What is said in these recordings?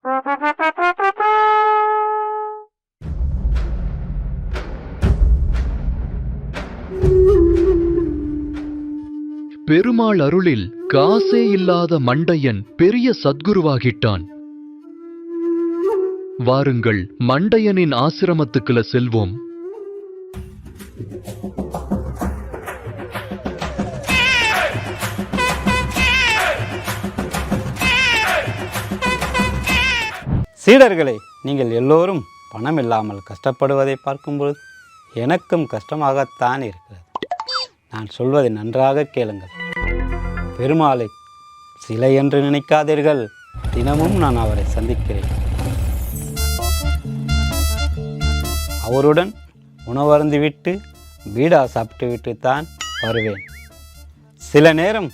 பெருமாள் அருளில் காசே இல்லாத மண்டையன் பெரிய சத்குருவாகிட்டான். வாருங்கள் மண்டையனின் ஆசிரமத்துக்குள்ள செல்வோம். சீடர்களே, நீங்கள் எல்லோரும் பணம் இல்லாமல் கஷ்டப்படுவதை பார்க்கும்போது எனக்கும் கஷ்டமாகத்தான் இருக்கிறது. நான் சொல்வதை நன்றாக கேளுங்கள். பெருமாளை சிலை என்று நினைக்காதீர்கள். தினமும் நான் அவரை சந்திக்கிறேன். அவருடன் உணவருந்திவிட்டு பீடா சாப்பிட்டு விட்டு தான் வருவேன். சில நேரம்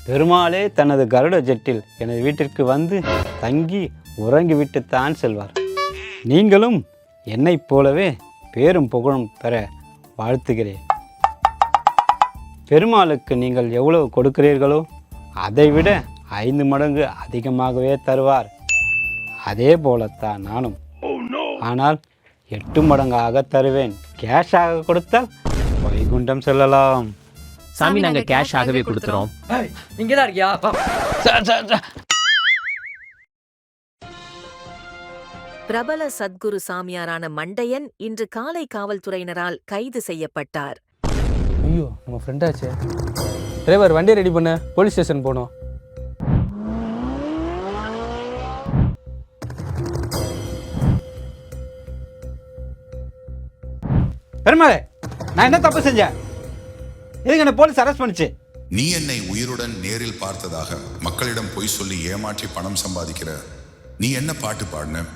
பெருமாளே தனது கருட ஜெட்டில் எனது வீட்டிற்கு வந்து தங்கி உறங்கிவிட்டு தான் செல்வார். நீங்களும் என்னைப் போலவே பேரும் புகழும் பெற வாழ்த்துகிறேன். பெருமாளுக்கு நீங்கள் எவ்வளவு கொடுக்கிறீர்களோ அதைவிட 5 மடங்கு அதிகமாகவே தருவார். அதே போலத்தான் நானும். ஆனால் 8 மடங்காக தருவேன். கேஷாக கொடுத்தால் வைகுண்டம் செல்லலாம். சாமி, நாங்க கேஷ் ஆகவே கொடுத்துறோம். இங்கதான் இருக்கியா? பிரபல சத்குரு சாமியாரான மண்டையன் இன்று காலை காவல்துறையினரால் கைது செய்யப்பட்டார். ஐயோ, நம்ம ஃப்ரெண்டாச்சே. டிரைவர், வண்டியை ரெடி பண்ண, போலீஸ் ஸ்டேஷன் போனோம். பெருமாளே, நான் என்ன தப்பு செஞ்சேன்? எதுக்கு என்ன போலீஸ் அரெஸ்ட் பண்ணுச்சு? நீ என்னை உயிருடன் நேரில் பார்த்ததாக மக்களிடம் பொய் சொல்லி ஏமாற்றி பணம் சம்பாதிக்கிற நீ என்ன பாட்டு பாடின?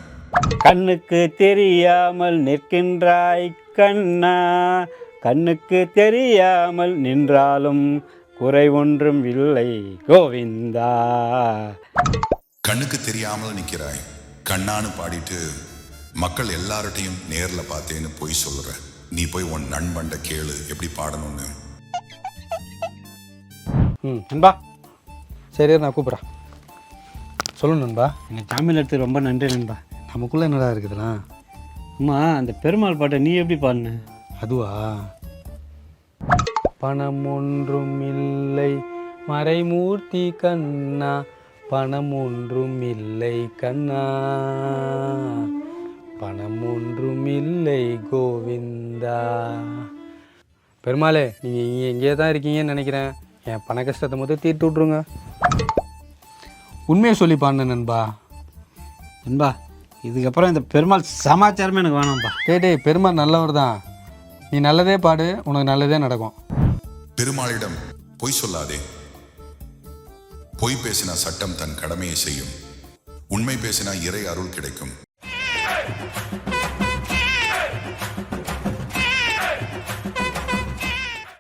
கண்ணுக்கு தெரியாமல் நிற்கின்றாய் கண்ணா, கண்ணுக்கு தெரியாமல் நின்றாலும் குறை ஒன்றும் இல்லை கோவிந்தா. கண்ணுக்கு தெரியாமல் நிற்கிறாய் கண்ணான்னு பாடிட்டு மக்கள் எல்லார்ட்டையும் நேரில் பார்த்தேன்னு பொய் சொல்லுற. நீ போய் உன் நண்பண்ட கேளு எப்படி பாடணும்னு. நண்பா, சரி, நான் கூப்பிட்றேன். சொல்லணும் நண்பா. எனக்கு ஜாமீன் எடுத்து ரொம்ப நன்றி நண்பா. நமக்குள்ளே என்னடா இருக்குதுலாம்? அம்மா, அந்த பெருமாள் பாட்டை நீ எப்படி பாடின? அதுவா? பணம் ஒன்றும் இல்லை மறைமூர்த்தி கண்ணா, பணம் ஒன்றும் இல்லை கண்ணா, பணம் ஒன்றும் இல்லை கோவிந்தா. பெருமாளே, நீங்கள் இங்கே எங்கேயே தான் இருக்கீங்கன்னு நினைக்கிறேன். என் பண கஷ்டத்தை மொத்தம் தீர்த்து விட்ருங்க. உண்மையை சொல்லி பாடின நண்பா. நண்பா, இதுக்கப்புறம் இந்த பெருமாள் சமாச்சாரமே எனக்கு வேணாம்ப்பா. டே, பெருமாள் நல்லவர் தான். நீ நல்லதே பாடு, உனக்கு நல்லதே நடக்கும். பெருமாளிடம் பொய் சொல்லாதே. பொய் பேசினா சட்டம் தன் கடமையை செய்யும். உண்மை பேசினா இறை அருள் கிடைக்கும்.